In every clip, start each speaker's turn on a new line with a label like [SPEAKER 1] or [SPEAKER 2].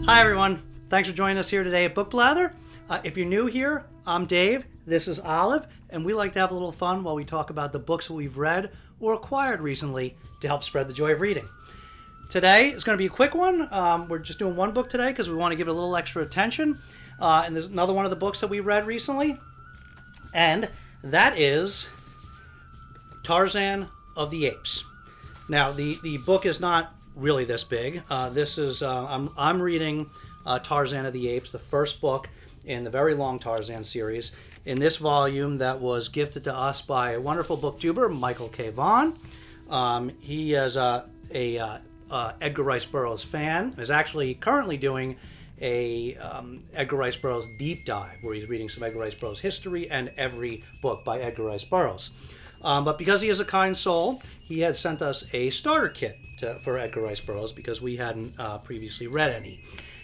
[SPEAKER 1] Hi everyone, thanks for joining us here today at Book Blather. If you're new here, I'm Dave, this is Olive, and we like to have a little fun while we talk about the books that we've read or acquired recently to help spread the joy of reading. Today is going to be a quick one. We're just doing one book today because we want to give it a little extra attention. And there's another one of the books that we read recently, and that is Tarzan of the Apes. Now, the book is not really this big. I'm reading Tarzan of the Apes, the first book in the very long Tarzan series, in this volume that was gifted to us by a wonderful booktuber, Michael K. Vaughn. He is a Edgar Rice Burroughs fan. Is actually currently doing a Edgar Rice Burroughs deep dive, where he's reading some Edgar Rice Burroughs history and every book by Edgar Rice Burroughs. But because he is a kind soul, he had sent us a starter kit for Edgar Rice Burroughs because we hadn't previously read any.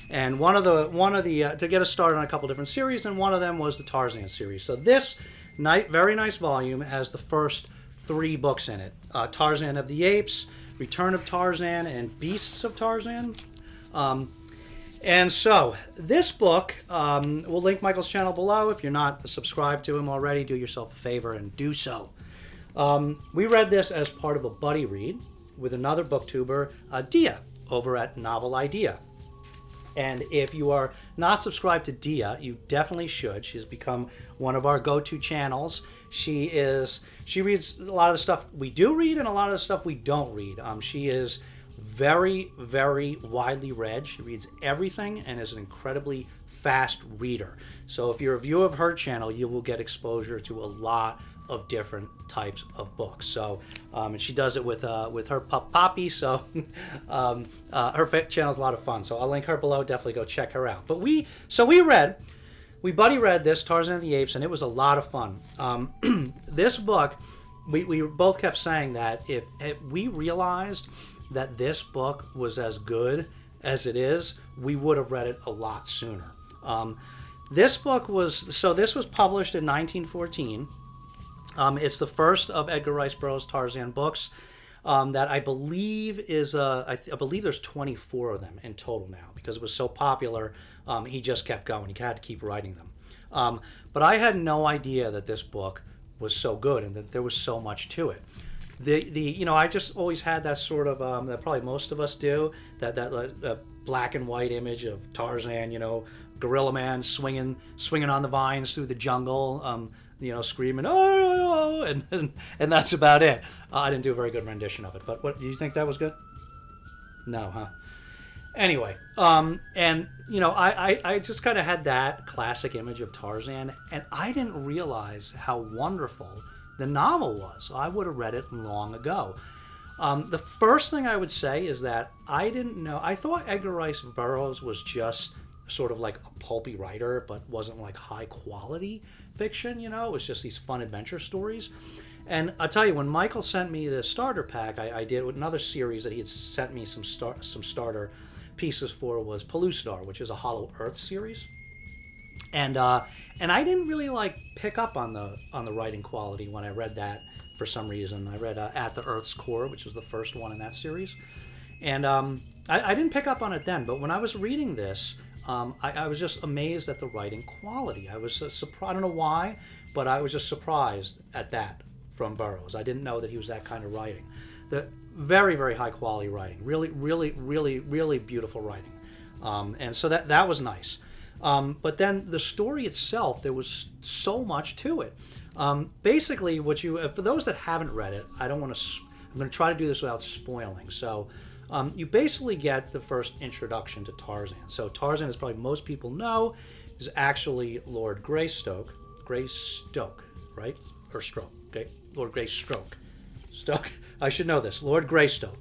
[SPEAKER 1] And one of the to get us started on a couple different series, and one of them was the Tarzan series. So this very nice volume has the first 3 books in it: Tarzan of the Apes, Return of Tarzan, and Beasts of Tarzan. And so this book, we'll link Michael's channel below. If you're not subscribed to him already, do yourself a favor and do so. We read this as part of a buddy read with another booktuber, Dia, over at Novel Idea. And if you are not subscribed to Dia, you definitely should. She's become one of our go-to channels. She reads a lot of the stuff we do read and a lot of the stuff we don't read. She is very, very widely read. She reads everything and is an incredibly fast reader. So if you're a viewer of her channel, you will get exposure to a lot of different types of books. So, and she does it with her pup Poppy. So, her channel is a lot of fun. So I'll link her below. Definitely go check her out. But we buddy read this Tarzan of the Apes, and it was a lot of fun. This book, we both kept saying that if we realized that this book was as good as it is, we would have read it a lot sooner. This was published in 1914. It's the first of Edgar Rice Burroughs' Tarzan books that I believe is I believe there's 24 of them in total now, because it was so popular. He just kept going. He had to keep writing them. But I had no idea that this book was so good and that there was so much to it. I just always had that sort of that probably most of us do, that black and white image of Tarzan, gorilla man swinging on the vines through the jungle, screaming oh, and that's about it. I didn't do a very good rendition of it, but what do you think? That was good? No, huh? Anyway, I just kind of had that classic image of Tarzan, and I didn't realize how wonderful the novel was. I would have read it long ago. The first thing I would say is that I didn't know. I thought Edgar Rice Burroughs was just sort of like a pulpy writer, but wasn't like high quality fiction. It was just these fun adventure stories. And I'll tell you, when Michael sent me the starter pack, I did with another series that he had sent me some starter pieces for, was Pellucidar, which is a Hollow Earth series. And I didn't really pick up on the writing quality when I read that for some reason. I read At the Earth's Core, which was the first one in that series, and I didn't pick up on it then. But when I was reading this, I was just amazed at the writing quality. I was surprised. I don't know why, but I was just surprised at that from Burroughs. I didn't know that he was that kind of writing. The very, very high quality writing, really, really, really, really beautiful writing, and so that was nice. But then the story itself, there was so much to it. Basically, for those that haven't read it, I'm going to try to do this without spoiling. So you basically get the first introduction to Tarzan. So Tarzan, as probably most people know, is actually Lord Greystoke, right? Or Stroke, okay? Lord Greystoke. I should know this. Lord Greystoke.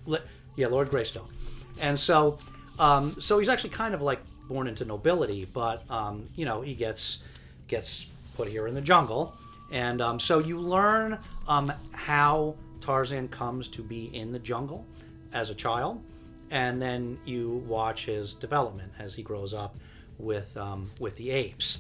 [SPEAKER 1] Lord Greystoke. And so he's actually kind of like born into nobility, but he gets put here in the jungle, and so you learn how Tarzan comes to be in the jungle as a child, and then you watch his development as he grows up with the apes.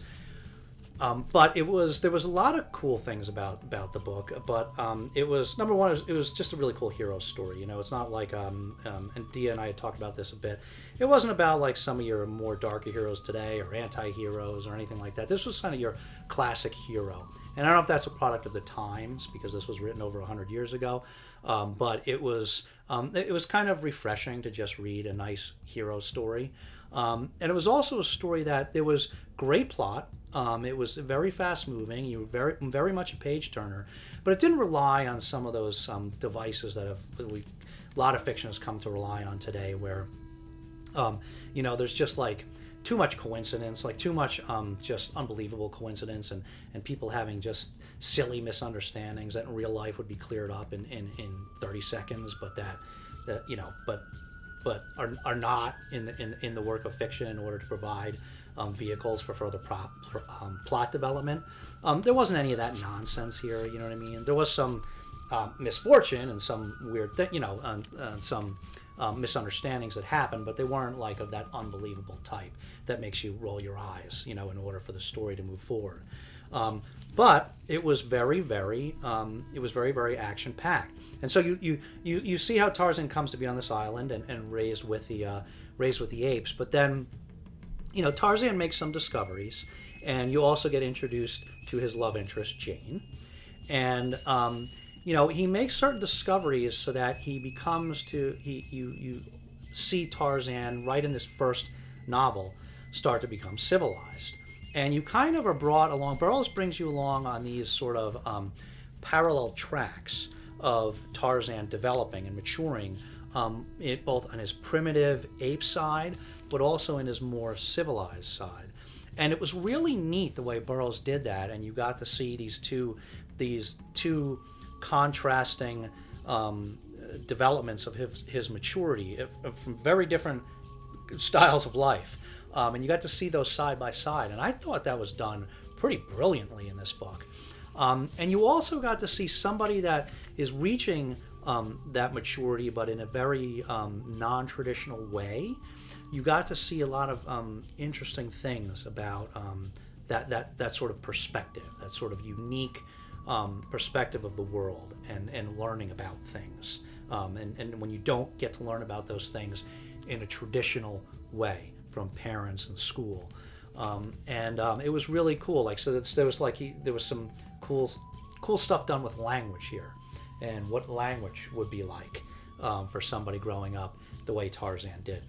[SPEAKER 1] But there was a lot of cool things about the book. But it was, number one, it was just a really cool hero story. It's not like and Dia and I had talked about this a bit. It wasn't about like some of your more darker heroes today or anti-heroes or anything like that. This was kind of your classic hero. And I don't know if that's a product of the times, because this was written over 100 years ago. But it was kind of refreshing to just read a nice hero story. And it was also a story that there was great plot. It was very fast moving. You were very much a page turner, but it didn't rely on some of those devices that a lot of fiction has come to rely on today, where there's just like too much coincidence, like too much just unbelievable coincidence, and people having just silly misunderstandings that in real life would be cleared up in 30 seconds, but but are not in the work of fiction in order to provide vehicles for further plot development. There wasn't any of that nonsense here. You know what I mean? There was some misfortune and some weird thing, some misunderstandings that happened, but they weren't like of that unbelievable type that makes you roll your eyes, in order for the story to move forward. But it was very, very action packed. And so you see how Tarzan comes to be on this island and raised with the apes, but then Tarzan makes some discoveries, and you also get introduced to his love interest Jane, and he makes certain discoveries so that you see Tarzan right in this first novel start to become civilized, and you kind of are brought along. Burroughs brings you along on these sort of parallel tracks of Tarzan developing and maturing, both on his primitive ape side, but also in his more civilized side. And it was really neat the way Burroughs did that, and you got to see these two contrasting developments of his maturity from very different styles of life, and you got to see those side by side, and I thought that was done pretty brilliantly in this book. And you also got to see somebody that is reaching that maturity, but in a very non-traditional way. You got to see a lot of interesting things about that sort of perspective, that sort of unique perspective of the world, and learning about things. And when you don't get to learn about those things in a traditional way from parents and school. It was really cool. Like, so there was some cool stuff done with language here, and what language would be like for somebody growing up the way Tarzan did.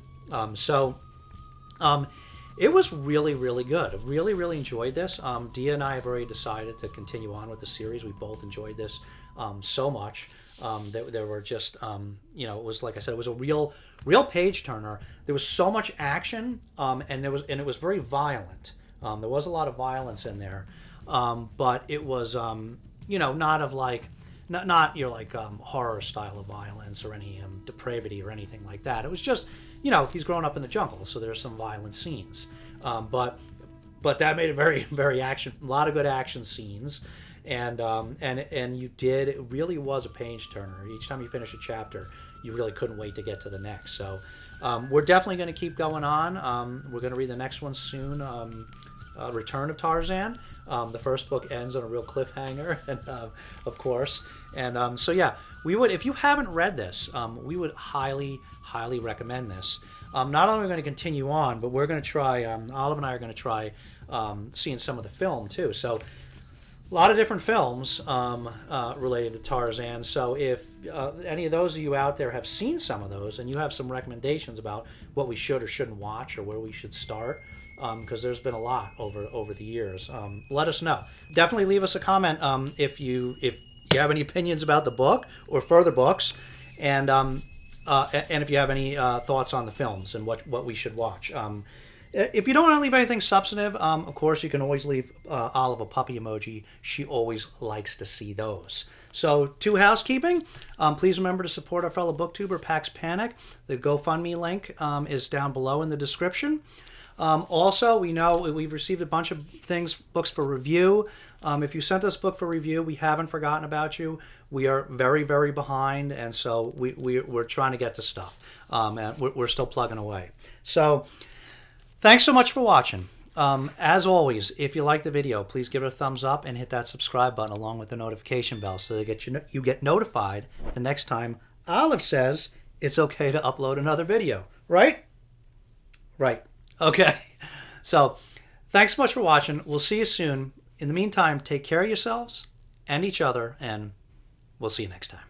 [SPEAKER 1] It was really, really good. I really, really enjoyed this. Dia and I have already decided to continue on with the series. We both enjoyed this so much. There were just, it was, like I said, it was a real page turner. There was so much action, and it was very violent. There was a lot of violence in there, but it was, not of like, not your like horror style of violence or any depravity or anything like that. It was just, he's grown up in the jungle, so there's some violent scenes, but that made it very, very action. A lot of good action scenes. And it really was a page turner. Each time you finish a chapter, you really couldn't wait to get to the next. So we're definitely going to keep going on. We're going to read the next one soon, Return of Tarzan. The first book ends on a real cliffhanger, and, of course. And so yeah, we would, if you haven't read this, we would highly, highly recommend this. Not only are we going to continue on, but we're going to try, Olive and I are going to try seeing some of the film too. So a lot of different films related to Tarzan. So if any of those of you out there have seen some of those, and you have some recommendations about what we should or shouldn't watch, or where we should start, because there's been a lot over the years, let us know. Definitely leave us a comment if you have any opinions about the book or further books, and if you have any thoughts on the films and what we should watch. If you don't want to leave anything substantive, of course, you can always leave Olive a puppy emoji. She always likes to see those. So, to housekeeping, please remember to support our fellow booktuber, Pax Panic. The GoFundMe link is down below in the description. Also, we know we've received a bunch of books for review. If you sent us a book for review, we haven't forgotten about you. We are very, very behind, and so we're trying to get to stuff. And we're still plugging away. So, thanks so much for watching. As always, if you like the video, please give it a thumbs up and hit that subscribe button along with the notification bell so that you get notified the next time Olive says it's okay to upload another video. Right? Right. Okay. So, thanks so much for watching. We'll see you soon. In the meantime, take care of yourselves and each other, and we'll see you next time.